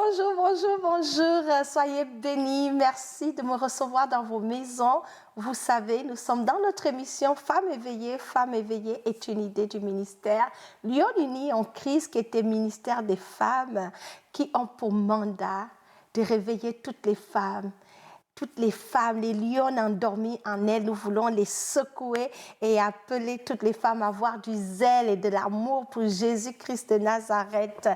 Bonjour, bonjour, bonjour. Soyez bénis. Merci de me recevoir dans vos maisons. Vous savez, nous sommes dans notre émission Femmes éveillées. Femmes éveillées est une idée du ministère Lyon Unis en crise, qui est un ministère des femmes qui ont pour mandat de réveiller toutes les femmes. Toutes les femmes, les lions endormis en elles, nous voulons les secouer et appeler toutes les femmes à avoir du zèle et de l'amour pour Jésus-Christ de Nazareth.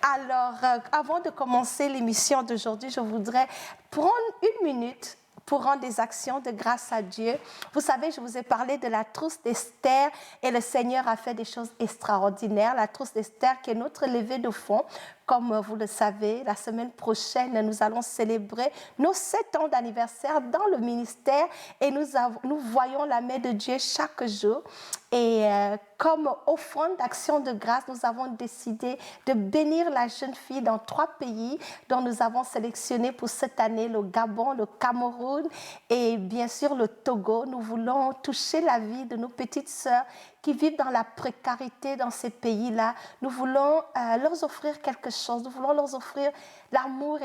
Alors, avant de commencer l'émission d'aujourd'hui, je voudrais prendre une minute pour rendre des actions de grâce à Dieu. Vous savez, je vous ai parlé de la trousse d'Esther et le Seigneur a fait des choses extraordinaires. La trousse d'Esther qui est notre levée de fonds. Comme vous le savez, la semaine prochaine, nous allons célébrer nos 7 ans d'anniversaire dans le ministère et nous voyons la main de Dieu chaque jour. Et comme offrande d'action de grâce, nous avons décidé de bénir la jeune fille dans 3 pays dont nous avons sélectionné pour cette année le Gabon, le Cameroun et bien sûr le Togo. Nous voulons toucher la vie de nos petites sœurs qui vivent dans la précarité dans ces pays-là. Nous voulons leur offrir quelque chose. Nous voulons leur offrir l'amour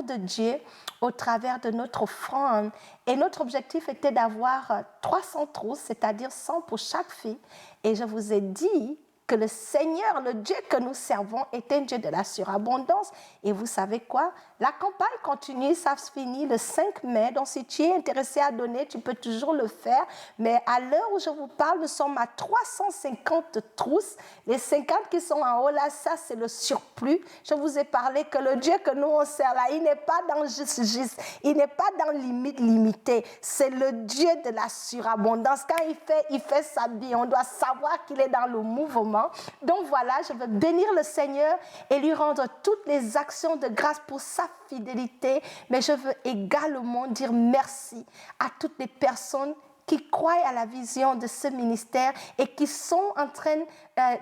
de Dieu au travers de notre offrande. Et notre objectif était d'avoir 300 trousses, c'est-à-dire 100 pour chaque fille. Et je vous ai dit que le Seigneur, le Dieu que nous servons, est un Dieu de la surabondance. Et vous savez quoi? La campagne continue, ça se finit le 5 mai. Donc, si tu es intéressé à donner, tu peux toujours le faire. Mais à l'heure où je vous parle, nous sommes à 350 trousses. Les 50 qui sont en haut, là, ça, c'est le surplus. Je vous ai parlé que le Dieu que nous, on sert là, il n'est pas dans juste. Il n'est pas dans limite limitée. C'est le Dieu de la surabondance. Quand il fait sa vie, on doit savoir qu'il est dans le mouvement. Donc voilà, je veux bénir le Seigneur et lui rendre toutes les actions de grâce pour sa fidélité. Mais je veux également dire merci à toutes les personnes qui croient à la vision de ce ministère et qui sont en train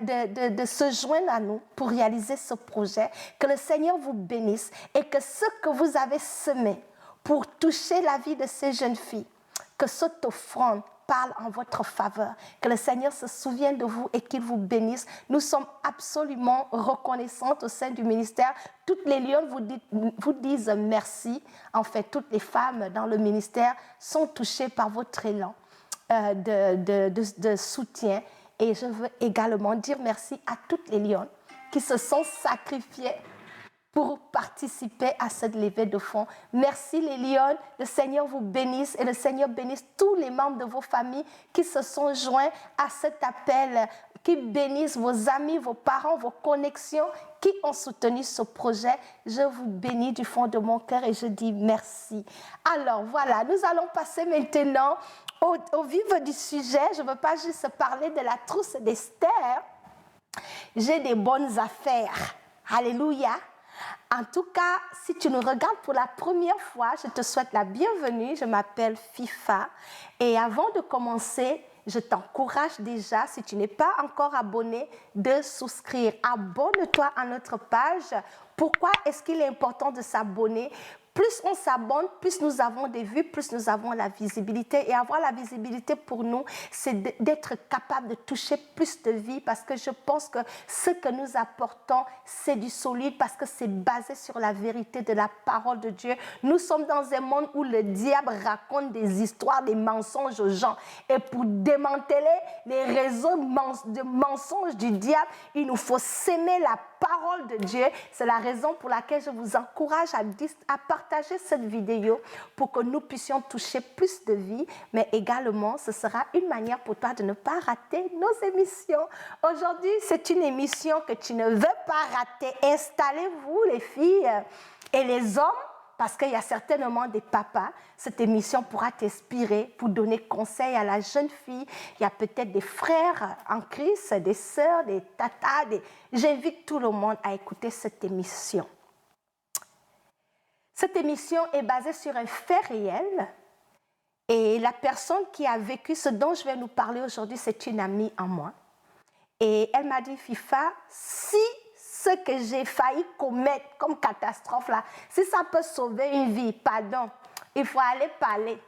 de se joindre à nous pour réaliser ce projet. Que le Seigneur vous bénisse et que ce que vous avez semé pour toucher la vie de ces jeunes filles, que cette offrande parle en votre faveur, que le Seigneur se souvienne de vous et qu'il vous bénisse. Nous sommes absolument reconnaissantes au sein du ministère. Toutes les lionnes vous disent merci. En fait, toutes les femmes dans le ministère sont touchées par votre élan de soutien. Et je veux également dire merci à toutes les lionnes qui se sont sacrifiées pour participer à cette levée de fonds. Merci les lions, le Seigneur vous bénisse et le Seigneur bénisse tous les membres de vos familles qui se sont joints à cet appel, qui bénissent vos amis, vos parents, vos connexions, qui ont soutenu ce projet. Je vous bénis du fond de mon cœur et je dis merci. Alors voilà, nous allons passer maintenant au vif du sujet. Je ne veux pas juste parler de la trousse d'Esther. J'ai des bonnes affaires. Alléluia. En tout cas, si tu nous regardes pour la première fois, je te souhaite la bienvenue. Je m'appelle FIFA. Et avant de commencer, je t'encourage déjà, si tu n'es pas encore abonné, de souscrire. Abonne-toi à notre page. Pourquoi est-ce qu'il est important de s'abonner? Plus on s'abonne, plus nous avons des vues, plus nous avons la visibilité. Et avoir la visibilité pour nous, c'est d'être capable de toucher plus de vies parce que je pense que ce que nous apportons, c'est du solide parce que c'est basé sur la vérité de la parole de Dieu. Nous sommes dans un monde où le diable raconte des histoires, des mensonges aux gens. Et pour démanteler les réseaux de mensonges du diable, il nous faut s'aimer la parole de Dieu. C'est la raison pour laquelle je vous encourage à partager cette vidéo pour que nous puissions toucher plus de vies, mais également ce sera une manière pour toi de ne pas rater nos émissions. Aujourd'hui, c'est une émission que tu ne veux pas rater. Installez-vous les filles et les hommes, parce qu'il y a certainement des papas. Cette émission pourra t'inspirer pour donner conseil à la jeune fille. Il y a peut-être des frères en Christ, des sœurs, des tatas. J'invite tout le monde à écouter cette émission. Cette émission est basée sur un fait réel. Et la personne qui a vécu ce dont je vais nous parler aujourd'hui, c'est une amie en moi. Et elle m'a dit, FIFA, si ce que j'ai failli commettre comme catastrophe là, si ça peut sauver une vie, pardon, il faut aller parler.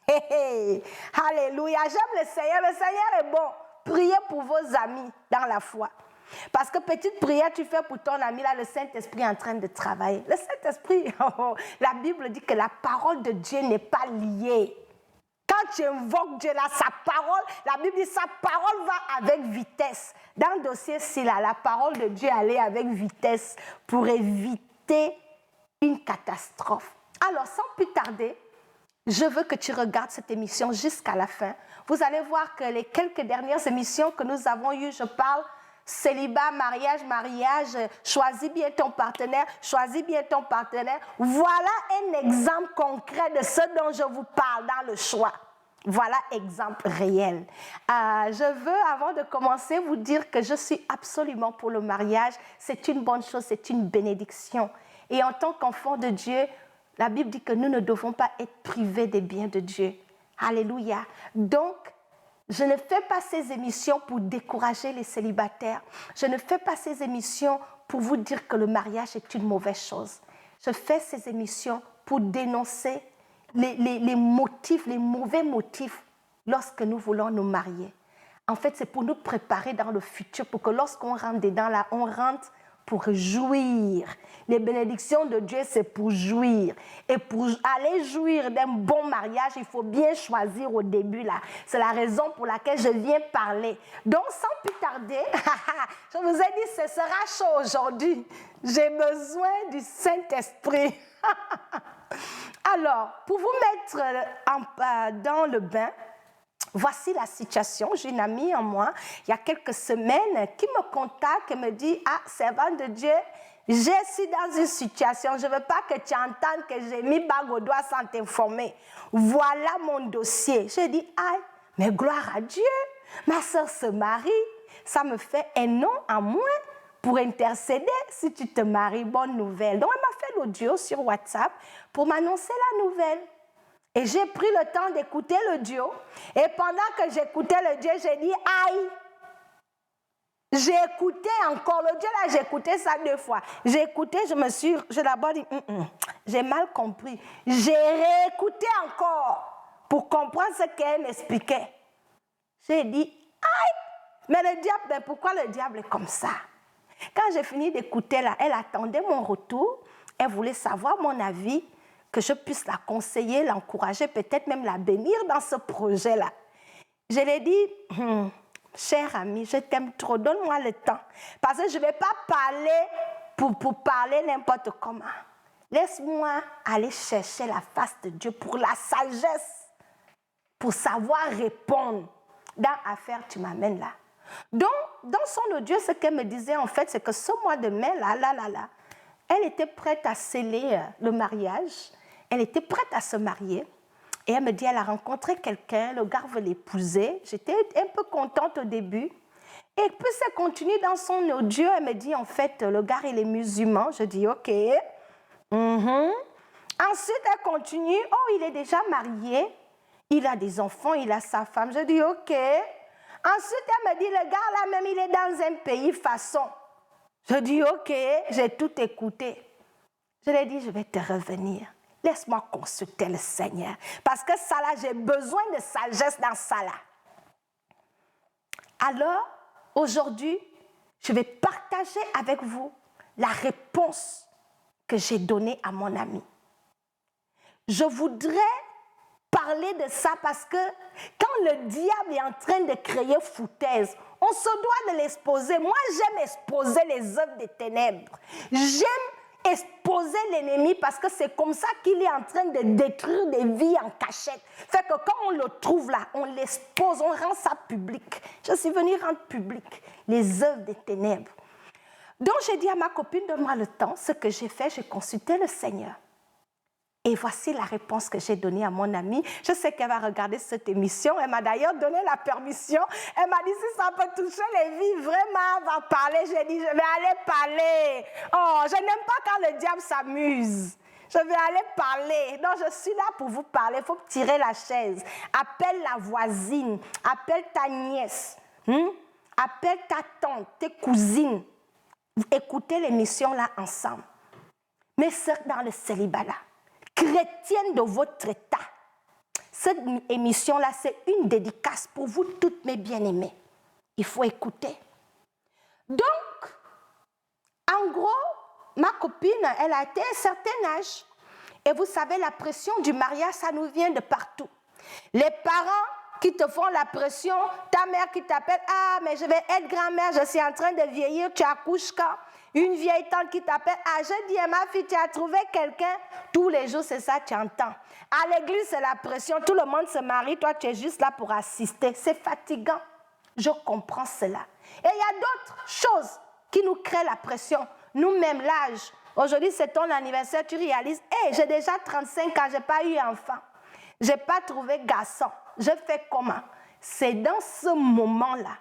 Hey, hey. Alléluia, j'aime le Seigneur est bon. Priez pour vos amis dans la foi. Parce que petite prière, tu fais pour ton ami, là, le Saint-Esprit est en train de travailler. Le Saint-Esprit, la Bible dit que la parole de Dieu n'est pas liée. Quand tu invoques Dieu, là, sa parole, la Bible dit sa parole va avec vitesse. Dans le dossier-ci, là, la parole de Dieu allait avec vitesse pour éviter une catastrophe. Alors, sans plus tarder, je veux que tu regardes cette émission jusqu'à la fin. Vous allez voir que les quelques dernières émissions que nous avons eues, je parle célibat, mariage, choisis bien ton partenaire, choisis bien ton partenaire. Voilà un exemple concret de ce dont je vous parle dans le choix. Voilà exemple réel. Je veux, avant de commencer, vous dire que je suis absolument pour le mariage. C'est une bonne chose, c'est une bénédiction. Et en tant qu'enfant de Dieu, la Bible dit que nous ne devons pas être privés des biens de Dieu. Alléluia. Donc, je ne fais pas ces émissions pour décourager les célibataires. Je ne fais pas ces émissions pour vous dire que le mariage est une mauvaise chose. Je fais ces émissions pour dénoncer les motifs, les mauvais motifs lorsque nous voulons nous marier. En fait, c'est pour nous préparer dans le futur, pour que lorsqu'on rentre dedans, là, on rentre pour jouir. Les bénédictions de Dieu, c'est pour jouir. Et pour aller jouir d'un bon mariage, il faut bien choisir au début, là. C'est la raison pour laquelle je viens parler. Donc, sans plus tarder, je vous ai dit, ce sera chaud aujourd'hui. J'ai besoin du Saint-Esprit. Alors, pour vous mettre dans le bain, voici la situation. J'ai une amie en moi, il y a quelques semaines, qui me contacte et me dit « Ah, servante de Dieu, je suis dans une situation, je ne veux pas que tu entendes que j'ai mis bague au doigt sans t'informer. Voilà mon dossier. » Je dis « Ah, mais gloire à Dieu, ma soeur se marie. Ça me fait un an en moins pour intercéder si tu te maries. Bonne nouvelle. » Donc, elle m'a fait l'audio sur WhatsApp pour m'annoncer la nouvelle. Et j'ai pris le temps d'écouter l'audio. Et pendant que j'écoutais l'audio, j'ai dit « Aïe !» J'ai écouté encore l'audio, là, j'ai écouté ça 2 fois. J'ai écouté, j'ai d'abord dit « J'ai mal compris. » J'ai réécouté encore pour comprendre ce qu'elle m'expliquait. J'ai dit « Aïe !» Mais le diable, ben pourquoi le diable est comme ça? Quand j'ai fini d'écouter, là, elle attendait mon retour. Elle voulait savoir mon avis, que je puisse la conseiller, l'encourager, peut-être même la bénir dans ce projet-là. Je lui ai dit, chère amie, je t'aime trop, donne-moi le temps. Parce que je ne vais pas parler pour parler n'importe comment. Laisse-moi aller chercher la face de Dieu pour la sagesse, pour savoir répondre. Dans l'affaire, tu m'amènes là. Donc, dans son audio, ce qu'elle me disait, en fait, c'est que ce mois de mai, là, elle était prête à sceller le mariage. Elle était prête à se marier. Et elle me dit, elle a rencontré quelqu'un, le gars veut l'épouser. J'étais un peu contente au début. Et puis, elle continue dans son audio. Elle me dit, en fait, le gars, il est musulman. Je dis, OK. Ensuite, elle continue. Oh, il est déjà marié. Il a des enfants, il a sa femme. Je dis, OK. Ensuite, elle me dit, le gars, là, même, il est dans un pays façon. Je dis, OK. J'ai tout écouté. Je lui ai dit, je vais te revenir. Laisse-moi consulter le Seigneur. Parce que ça, là, j'ai besoin de sagesse dans ça, là. Alors, aujourd'hui, je vais partager avec vous la réponse que j'ai donnée à mon ami. Je voudrais parler de ça parce que quand le diable est en train de créer foutaise, on se doit de l'exposer. Moi, j'aime exposer les œuvres des ténèbres. J'aime exposer l'ennemi parce que c'est comme ça qu'il est en train de détruire des vies en cachette. Fait que quand on le trouve là, on l'expose, on rend ça public. Je suis venue rendre public les œuvres des ténèbres. Donc j'ai dit à ma copine, donne-moi le temps. Ce que j'ai fait, j'ai consulté le Seigneur. Et voici la réponse que j'ai donnée à mon amie. Je sais qu'elle va regarder cette émission. Elle m'a d'ailleurs donné la permission. Elle m'a dit, si ça peut toucher les vies, vraiment, elle va parler. J'ai dit, je vais aller parler. Oh, je n'aime pas quand le diable s'amuse. Je vais aller parler. Donc, je suis là pour vous parler. Il faut tirer la chaise. Appelle la voisine. Appelle ta nièce. Appelle ta tante, tes cousines. Écoutez l'émission là ensemble. Mes sœurs dans le célibat là. Chrétienne de votre état. Cette émission-là, c'est une dédicace pour vous toutes mes bien-aimées. Il faut écouter. Donc, en gros, ma copine, elle a été à un certain âge. Et vous savez, la pression du mariage, ça nous vient de partout. Les parents qui te font la pression, ta mère qui t'appelle, ah, mais je vais être grand-mère, je suis en train de vieillir, tu accouches quand? Une vieille tante qui t'appelle, ah, je dis à ma fille, tu as trouvé quelqu'un? Tous les jours, c'est ça, tu entends. À l'église, c'est la pression, tout le monde se marie, toi, tu es juste là pour assister. C'est fatigant. Je comprends cela. Et il y a d'autres choses qui nous créent la pression. Nous-mêmes, l'âge. Aujourd'hui, c'est ton anniversaire, tu réalises, hey, j'ai déjà 35 ans, je n'ai pas eu enfant. Je n'ai pas trouvé garçon. Je fais comment? C'est dans ce moment-là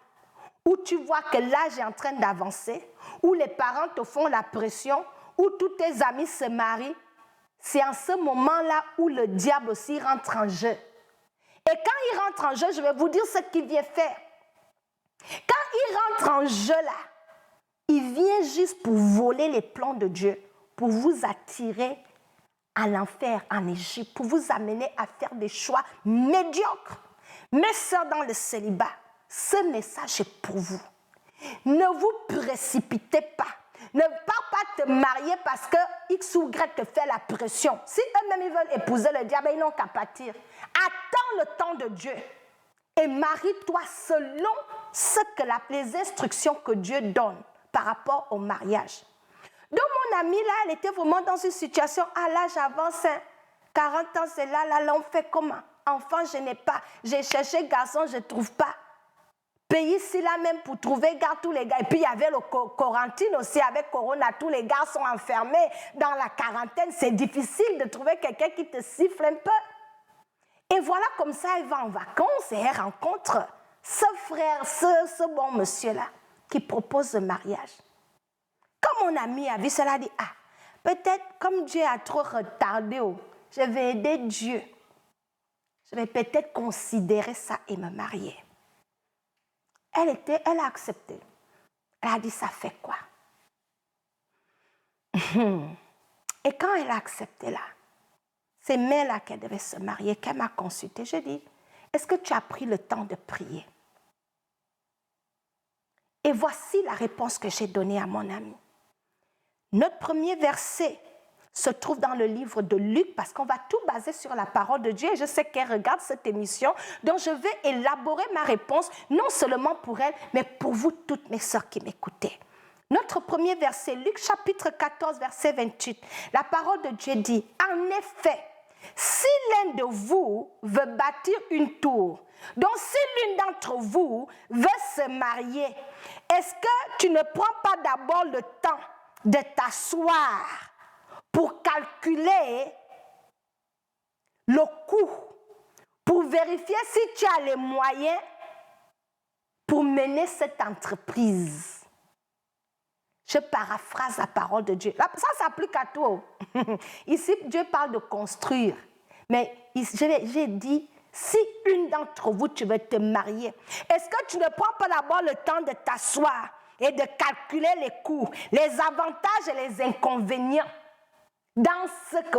où tu vois que l'âge est en train d'avancer, où les parents te font la pression, où tous tes amis se marient. C'est en ce moment-là où le diable aussi rentre en jeu. Et quand il rentre en jeu, je vais vous dire ce qu'il vient faire. Quand il rentre en jeu là, il vient juste pour voler les plans de Dieu, pour vous attirer à l'enfer, en Égypte, pour vous amener à faire des choix médiocres. Mes sœurs dans le célibat, ce message est pour vous. Ne vous précipitez pas. Ne pars pas te marier parce que X ou Y te fait la pression. Si eux-mêmes ils veulent épouser le diable, ils n'ont qu'à partir. Attends le temps de Dieu et marie-toi selon les instructions que Dieu donne par rapport au mariage. Donc mon amie là, elle était vraiment dans une situation, à l'âge avance, 40 ans c'est là, on fait comment? Enfant, je n'ai pas. J'ai cherché garçon, je ne trouve pas. Pays ici là même pour trouver gars, tous les gars. Et puis il y avait le quarantine aussi avec Corona, tous les gars sont enfermés dans la quarantaine. C'est difficile de trouver quelqu'un qui te siffle un peu. Et voilà comme ça, elle va en vacances et elle rencontre ce frère, ce bon monsieur-là qui propose le mariage. Quand mon ami a vu cela, il dit, ah, peut-être comme Dieu a trop retardé, je vais aider Dieu. Je vais peut-être considérer ça et me marier. Elle a accepté. Elle a dit, ça fait quoi? Et quand elle a accepté là, c'est mai là qu'elle devait se marier, qu'elle m'a consultée. Je dis, est-ce que tu as pris le temps de prier? Et voici la réponse que j'ai donnée à mon ami. Notre premier verset se trouve dans le livre de Luc, parce qu'on va tout baser sur la parole de Dieu. Et je sais qu'elle regarde cette émission, donc je vais élaborer ma réponse, non seulement pour elle, mais pour vous toutes mes sœurs qui m'écoutez. Notre premier verset, Luc chapitre 14, verset 28. La parole de Dieu dit, en effet, si l'un de vous veut bâtir une tour, donc si l'une d'entre vous veut se marier, est-ce que tu ne prends pas d'abord le temps de t'asseoir pour calculer le coût, pour vérifier si tu as les moyens pour mener cette entreprise? Je paraphrase la parole de Dieu. Ça s'applique à toi. Ici, Dieu parle de construire. Mais j'ai dit, si une d'entre vous, tu veux te marier, est-ce que tu ne prends pas d'abord le temps de t'asseoir et de calculer les coûts, les avantages et les inconvénients dans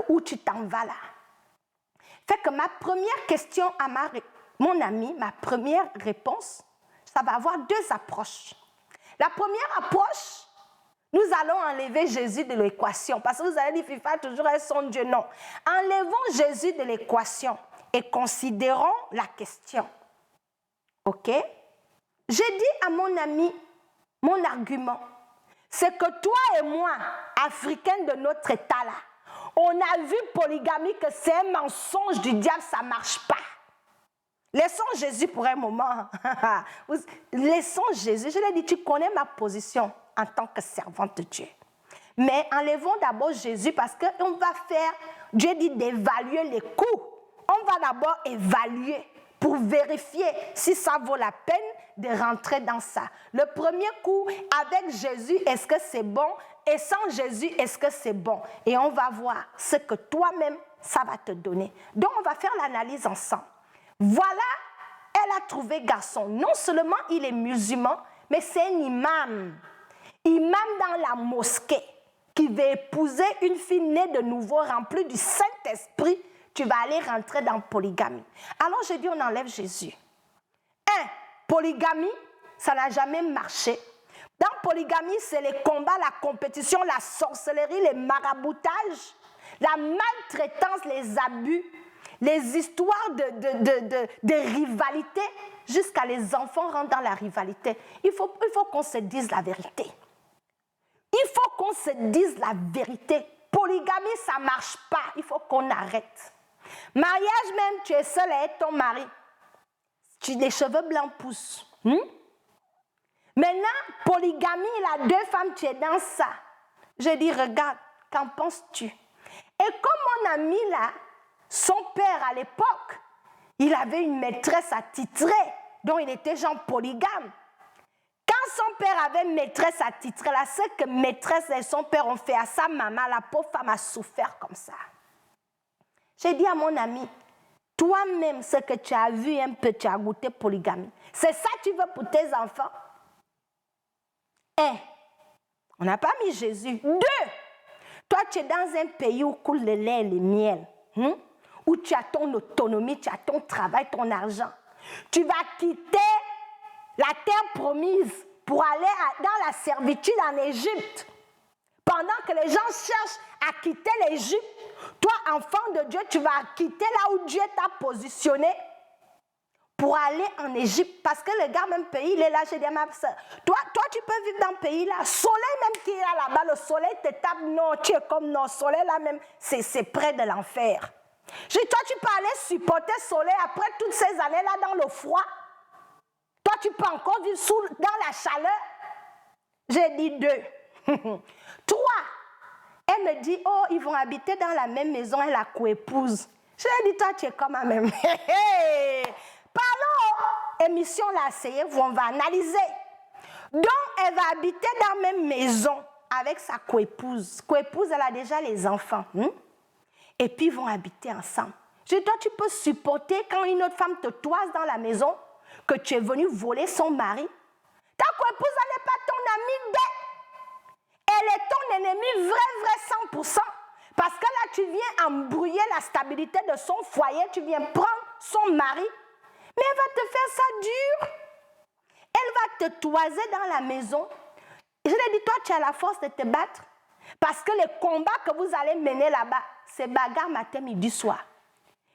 où tu t'en vas là? Fait que ma première question à mon ami, ma première réponse, ça va avoir deux approches. La première approche, nous allons enlever Jésus de l'équation. Parce que vous allez dire, FIFA, toujours est son Dieu. Non. Enlevons Jésus de l'équation et considérons la question. OK? J'ai dit à mon ami, mon argument, c'est que toi et moi, Africains de notre état là, on a vu polygamie que c'est un mensonge du diable, ça ne marche pas. Laissons Jésus pour un moment. Laissons Jésus. Je lui ai dit, tu connais ma position en tant que servante de Dieu. Mais enlevons d'abord Jésus parce qu'on va faire, Dieu dit d'évaluer les coûts. On va d'abord évaluer pour vérifier si ça vaut la peine de rentrer dans ça. Le premier coup, avec Jésus, est-ce que c'est bon? Et sans Jésus, est-ce que c'est bon? Et on va voir ce que toi-même, ça va te donner. Donc, on va faire l'analyse ensemble. Voilà, elle a trouvé garçon. Non seulement il est musulman, mais c'est un imam. Imam dans la mosquée qui veut épouser une fille née de nouveau, remplie du Saint-Esprit. Tu vas aller rentrer dans polygamie. Alors je dis, on enlève Jésus. Polygamie, ça n'a jamais marché. Dans polygamie, c'est les combats, la compétition, la sorcellerie, les maraboutages, la maltraitance, les abus, les histoires de rivalité, jusqu'à les enfants rentrent dans la rivalité. Il faut qu'on se dise la vérité. Il faut qu'on se dise la vérité. Polygamie, ça ne marche pas. Il faut qu'on arrête. Mariage même, tu es seul avec ton mari. Les cheveux blancs poussent. Maintenant, polygamie, là, 2 femmes, tu es dans ça. Je dis, regarde, qu'en penses-tu? Et comme mon ami, là, son père, à l'époque, il avait une maîtresse attitrée, dont il était genre polygame. Quand son père avait une maîtresse attitrée, là, ce que maîtresse et son père ont fait à sa maman, la pauvre femme a souffert comme ça. J'ai dit à mon ami, toi-même, ce que tu as vu un peu, tu as goûté polygamie. C'est ça que tu veux pour tes enfants? On n'a pas mis Jésus. 2, toi, tu es dans un pays où coule le lait et le miel, où tu as ton autonomie, tu as ton travail, ton argent. Tu vas quitter la terre promise pour aller dans la servitude en Égypte. Pendant que les gens cherchent à quitter l'Égypte, toi, enfant de Dieu, tu vas quitter là où Dieu t'a positionné pour aller en Égypte. Parce que le gars, même pays, il est là, j'ai dit à ma soeur, toi, tu peux vivre dans le pays là. Soleil même qui est là-bas, le soleil te tape, non, tu es comme non, soleil là même, c'est près de l'enfer. J'ai dit, toi, tu peux aller supporter le soleil après toutes ces années là dans le froid. Toi, tu peux encore vivre dans la chaleur. J'ai dit 2. 3, elle me dit, oh, ils vont habiter dans la même maison, elle a coépouse. Je lui ai dit, toi, tu es comme la même. Parlons, émission là, asseyez-vous, on va analyser. Donc, elle va habiter dans la même maison avec sa coépouse. Coépouse, elle a déjà les enfants. Et puis, ils vont habiter ensemble. Je dis, toi, tu peux supporter quand une autre femme te toise dans la maison, que tu es venu voler son mari. Ta coépouse, elle n'est pas ton amie, elle est ton ennemi vrai 100%. Parce que là, tu viens embrouiller la stabilité de son foyer, tu viens prendre son mari, mais elle va te faire ça dur. Elle va te toiser dans la maison. Je lui ai dit, toi, tu as la force de te battre. Parce que les combats que vous allez mener là-bas, c'est bagarre matin, midi, soir.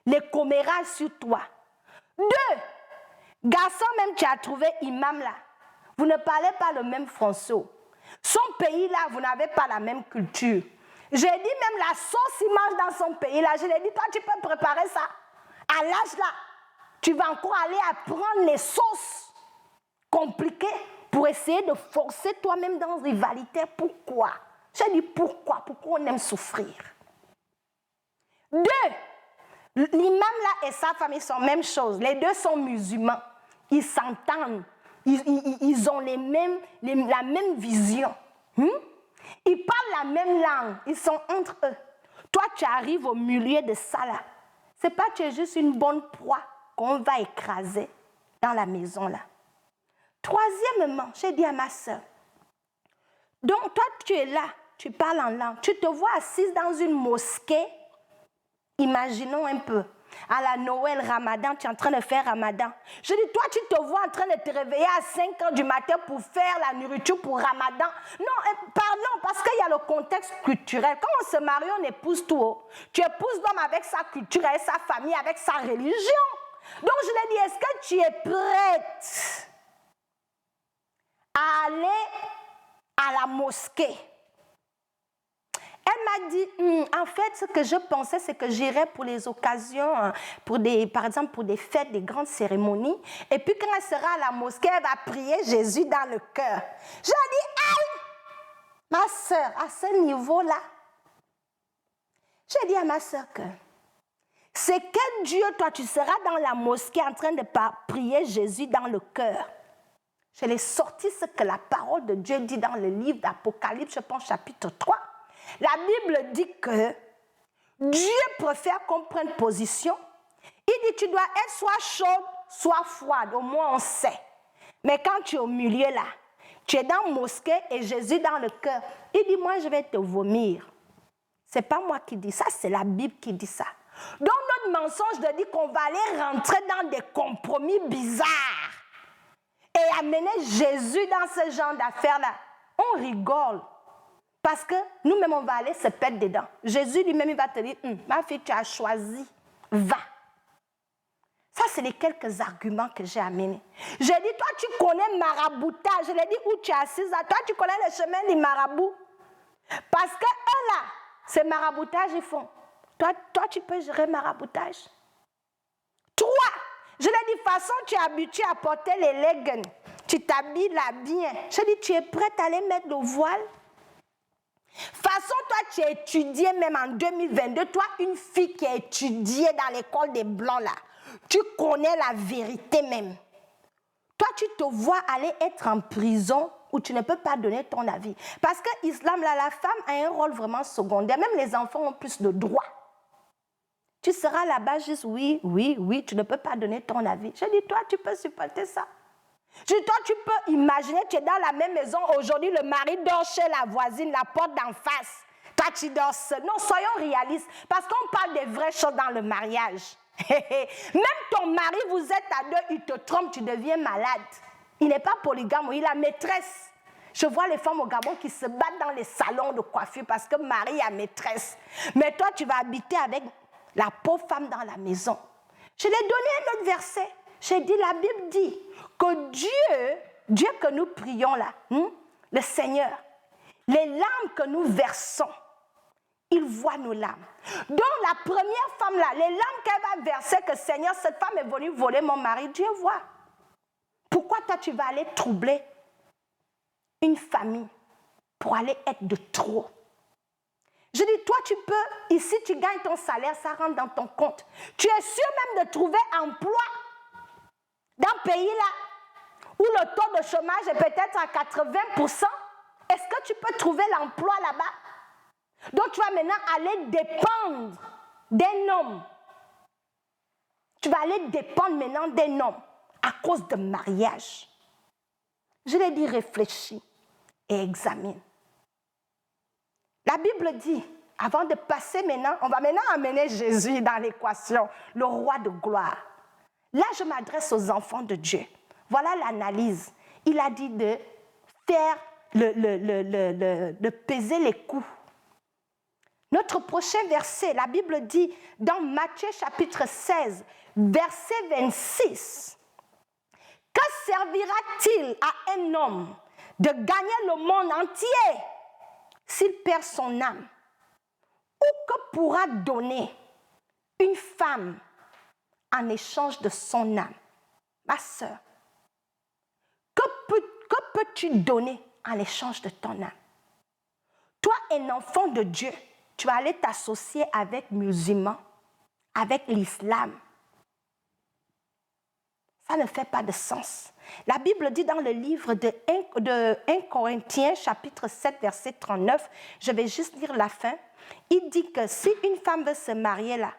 Les commérages sur toi. 2, garçon même, tu as trouvé imam là. Vous ne parlez pas le même français. Son pays là, vous n'avez pas la même culture. J'ai dit même la sauce il mange dans son pays là. Je lui ai dit, toi tu peux préparer ça. À l'âge là, tu vas encore aller apprendre les sauces compliquées pour essayer de forcer toi-même dans une rivalité. Pourquoi? J'ai dit pourquoi? Pourquoi on aime souffrir? 2, l'imam là et sa famille sont même chose. Les 2 sont musulmans. Ils s'entendent. Ils ont la même vision. Ils parlent la même langue. Ils sont entre eux. Toi, tu arrives au milieu de ça là. Ce n'est pas que tu es juste une bonne proie qu'on va écraser dans la maison là. 3e, j'ai dit à ma soeur, donc toi, tu es là, tu parles en langue. Tu te vois assise dans une mosquée. Imaginons un peu. À la Noël, Ramadan, tu es en train de faire Ramadan. Je dis, toi, tu te vois en train de te réveiller à 5 heures du matin pour faire la nourriture pour Ramadan. Non, pardon, parce qu'il y a le contexte culturel. Quand on se marie, on épouse tout. Tu épouses l'homme avec sa culture, avec sa famille, avec sa religion. Donc, je lui ai dit, est-ce que tu es prête à aller à la mosquée? Elle m'a dit, en fait, ce que je pensais, c'est que j'irais pour les occasions, par exemple pour des fêtes, des grandes cérémonies. Et puis quand elle sera à la mosquée, elle va prier Jésus dans le cœur. Je lui ai dit, aïe, ma soeur, à ce niveau-là, j'ai dit à ma soeur que c'est quel Dieu, toi, tu seras dans la mosquée en train de prier Jésus dans le cœur. Je l'ai sorti ce que la parole de Dieu dit dans le livre d'Apocalypse, je pense chapitre 3. La Bible dit que Dieu préfère qu'on prenne position. Il dit, tu dois être soit chaude, soit froide. Au moins, on sait. Mais quand tu es au milieu là, tu es dans la mosquée et Jésus dans le cœur. Il dit, moi, je vais te vomir. Ce n'est pas moi qui dis ça, c'est la Bible qui dit ça. Donc, notre mensonge de dire qu'on va aller rentrer dans des compromis bizarres et amener Jésus dans ce genre d'affaires-là, on rigole. Parce que nous-mêmes, on va aller se perdre dedans. Jésus lui-même, il va te dire, ma fille, tu as choisi, va. Ça, c'est les quelques arguments que j'ai amenés. J'ai dit, toi, tu connais maraboutage. Je l'ai dit, où tu es assise là. Toi, tu connais le chemin des marabouts. Parce que eux, là, c'est maraboutage, ils font. Toi, tu peux gérer maraboutage. Toi, je l'ai dit, de toute façon, tu es habitué à porter les leggings. Tu t'habilles là bien. Je dis, tu es prête à aller mettre le voile? De toute façon, toi, tu as étudié même en 2022. Toi, une fille qui a étudié dans l'école des Blancs, là, tu connais la vérité même. Toi, tu te vois aller être en prison où tu ne peux pas donner ton avis. Parce que l'islam, là, la femme a un rôle vraiment secondaire. Même les enfants ont plus de droits. Tu seras là-bas juste oui, tu ne peux pas donner ton avis. Je dis, toi, tu peux supporter ça. Je dis, toi, tu peux imaginer, tu es dans la même maison, aujourd'hui, le mari dort chez la voisine, la porte d'en face. Toi, tu dors seul. Non, soyons réalistes, parce qu'on parle des vraies choses dans le mariage. Même ton mari, vous êtes à deux, il te trompe, tu deviens malade. Il n'est pas polygame, il a maîtresse. Je vois les femmes au Gabon qui se battent dans les salons de coiffure parce que mari a maîtresse. Mais toi, tu vas habiter avec la pauvre femme dans la maison. Je l'ai donné un autre verset. J'ai dit, la Bible dit que Dieu que nous prions là, le Seigneur, les larmes que nous versons, il voit nos larmes. Donc la première femme là, les larmes qu'elle va verser, que Seigneur, cette femme est venue voler mon mari, Dieu voit. Pourquoi toi tu vas aller troubler une famille pour aller être de trop? Je dis, toi tu peux, ici tu gagnes ton salaire, ça rentre dans ton compte. Tu es sûr même de trouver emploi dans un pays là où le taux de chômage est peut-être à 80%. Est-ce que tu peux trouver l'emploi là-bas? Donc tu vas maintenant aller dépendre d'un homme. Tu vas aller dépendre maintenant d'un homme à cause de mariage. Je l'ai dit, réfléchis et examine. La Bible dit, avant de passer maintenant, on va maintenant amener Jésus dans l'équation, le roi de gloire. Là, je m'adresse aux enfants de Dieu. Voilà l'analyse. Il a dit de faire, de peser les coups. Notre prochain verset, la Bible dit dans Matthieu chapitre 16, verset 26, « Que servira-t-il à un homme de gagner le monde entier s'il perd son âme? Ou que pourra donner une femme en échange de son âme? » Ma sœur, que peux-tu donner en échange de ton âme? Toi, un enfant de Dieu, tu vas aller t'associer avec musulmans, avec l'islam. Ça ne fait pas de sens. La Bible dit dans le livre de 1 Corinthiens, chapitre 7, verset 39, je vais juste lire la fin, il dit que si une femme veut se marier là,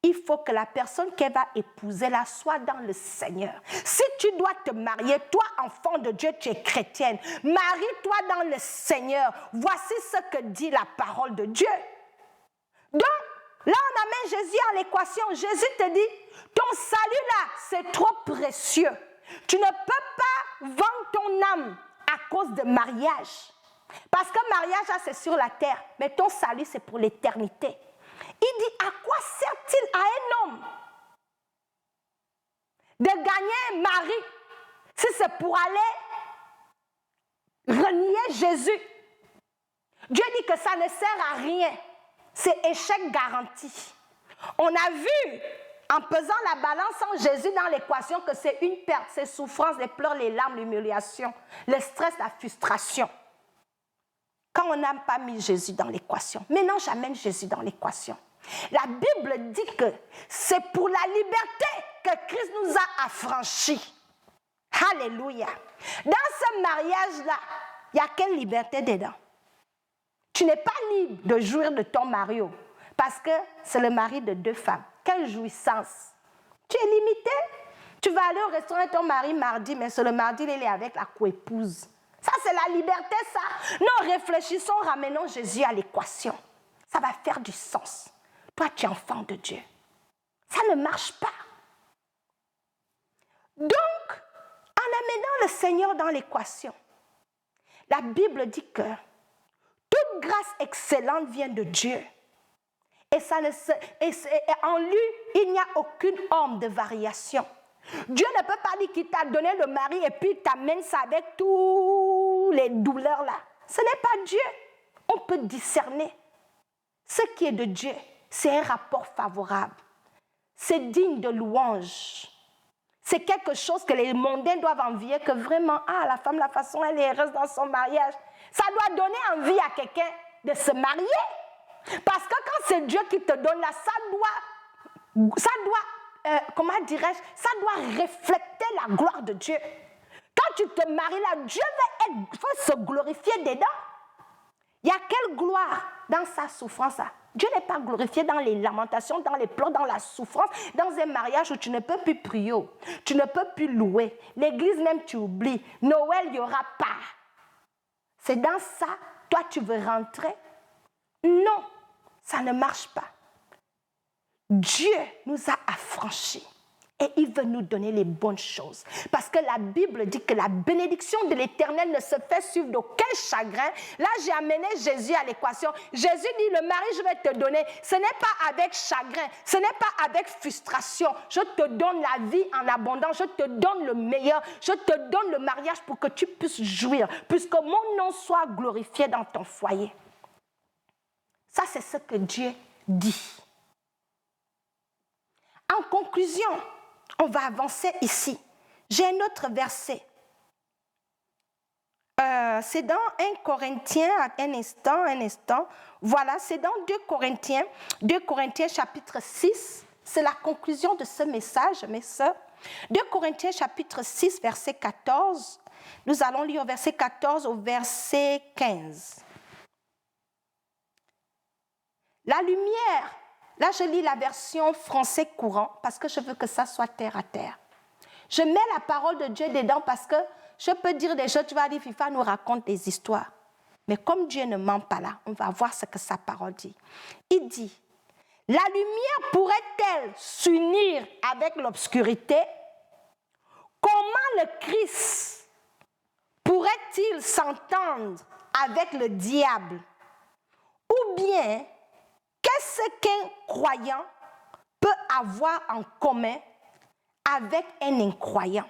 il faut que la personne qu'elle va épouser là soit dans le Seigneur. Si tu dois te marier, toi, enfant de Dieu, tu es chrétienne, marie-toi dans le Seigneur. Voici ce que dit la parole de Dieu. Donc, là, on amène Jésus à l'équation. Jésus te dit, ton salut là, c'est trop précieux. Tu ne peux pas vendre ton âme à cause de mariage. Parce que mariage, là, c'est sur la terre. Mais ton salut, c'est pour l'éternité. Il dit, à quoi sert-il à un homme de gagner un mari si c'est pour aller renier Jésus? Dieu dit que ça ne sert à rien. C'est échec garanti. On a vu, en pesant la balance en Jésus dans l'équation, que c'est une perte, c'est souffrance, les pleurs, les larmes, l'humiliation, le stress, la frustration. Quand on n'a pas mis Jésus dans l'équation. Maintenant, j'amène Jésus dans l'équation. La Bible dit que c'est pour la liberté que Christ nous a affranchis. Alléluia. Dans ce mariage-là, il y a quelle liberté dedans? Tu n'es pas libre de jouir de ton mari parce que c'est le mari de deux femmes. Quelle jouissance! Tu es limité. Tu vas aller au restaurant avec ton mari mardi, mais c'est le mardi, il est avec la coépouse. Ça, c'est la liberté, ça. Non, réfléchissons, ramenons Jésus à l'équation. Ça va faire du sens. Toi, tu es enfant de Dieu. Ça ne marche pas. Donc, en amenant le Seigneur dans l'équation, La Bible dit que toute grâce excellente vient de Dieu. Et en lui, il n'y a aucune forme de variation. Dieu ne peut pas dire qu'il t'a donné le mari et puis il t'amène ça avec toutes les douleurs là. Ce n'est pas Dieu. On peut discerner. Ce qui est de Dieu, c'est un rapport favorable. C'est digne de louange. C'est quelque chose que les mondains doivent envier, que vraiment, la femme, la façon, elle est heureuse dans son mariage. Ça doit donner envie à quelqu'un de se marier. Parce que quand c'est Dieu qui te donne là, ça doit refléter la gloire de Dieu. Quand tu te maries là, Dieu veut se glorifier dedans. Il y a quelle gloire dans sa souffrance là? Dieu n'est pas glorifié dans les lamentations, dans les pleurs, dans la souffrance, dans un mariage où tu ne peux plus prier, tu ne peux plus louer. L'église même, tu oublies. Noël, il n'y aura pas. C'est dans ça, toi, tu veux rentrer? Non, ça ne marche pas. Dieu nous a affranchis et il veut nous donner les bonnes choses. Parce que la Bible dit que la bénédiction de l'Éternel ne se fait suivre d'aucun chagrin. Là, j'ai amené Jésus à l'équation. Jésus dit, le mari, je vais te donner. Ce n'est pas avec chagrin, ce n'est pas avec frustration. Je te donne la vie en abondance, je te donne le meilleur, je te donne le mariage pour que tu puisses jouir, puisque mon nom soit glorifié dans ton foyer. Ça, c'est ce que Dieu dit. En conclusion, on va avancer ici. J'ai un autre verset. C'est dans 1 Corinthiens, un instant. Voilà, c'est dans 2 Corinthiens chapitre 6. C'est la conclusion de ce message, mes sœurs. 2 Corinthiens chapitre 6, verset 14. Nous allons lire au verset 14 au verset 15. La lumière. Là, je lis la version français courant parce que je veux que ça soit terre à terre. Je mets la parole de Dieu dedans parce que je peux dire des choses, tu vas dire, FIFA nous raconte des histoires. Mais comme Dieu ne ment pas là, on va voir ce que sa parole dit. Il dit, la lumière pourrait-elle s'unir avec l'obscurité? Comment le Christ pourrait-il s'entendre avec le diable? Ou bien, qu'est-ce qu'un croyant peut avoir en commun avec un incroyant?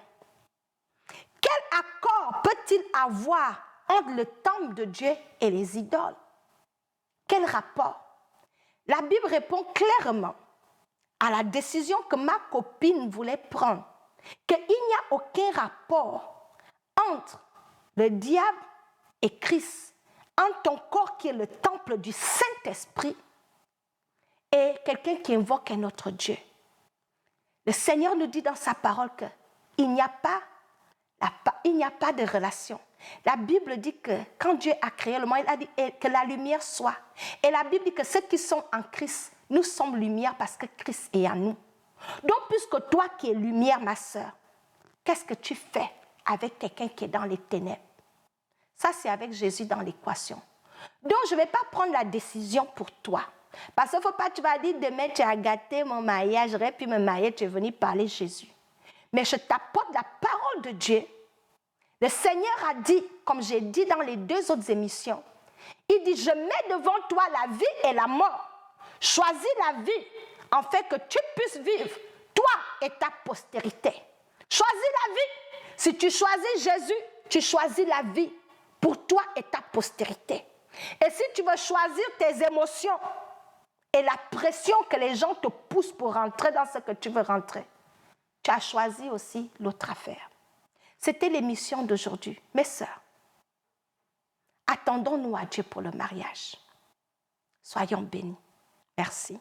Quel accord peut-il avoir entre le temple de Dieu et les idoles? Quel rapport? La Bible répond clairement à la décision que ma copine voulait prendre, qu'il n'y a aucun rapport entre le diable et Christ, entre ton corps qui est le temple du Saint-Esprit et quelqu'un qui invoque un autre Dieu. Le Seigneur nous dit dans sa parole qu'il n'y a pas de relation. La Bible dit que quand Dieu a créé le monde, il a dit que la lumière soit. Et la Bible dit que ceux qui sont en Christ, nous sommes lumière parce que Christ est en nous. Donc, puisque toi qui es lumière, ma sœur, qu'est-ce que tu fais avec quelqu'un qui est dans les ténèbres? Ça, c'est avec Jésus dans l'équation. Donc, je ne vais pas prendre la décision pour toi. Parce qu'il ne faut pas, tu vas dire, demain, tu as gâté mon mariage, j'aurais pu me marier, tu es venu parler Jésus. Mais je t'apporte la parole de Dieu. Le Seigneur a dit, comme j'ai dit dans les 2 autres émissions, il dit, je mets devant toi la vie et la mort. Choisis la vie, en fait que tu puisses vivre, toi et ta postérité. Choisis la vie. Si tu choisis Jésus, tu choisis la vie pour toi et ta postérité. Et si tu veux choisir tes émotions et la pression que les gens te poussent pour rentrer dans ce que tu veux rentrer, tu as choisi aussi l'autre affaire. C'était l'émission d'aujourd'hui. Mes sœurs, attendons-nous à Dieu pour le mariage. Soyons bénis. Merci.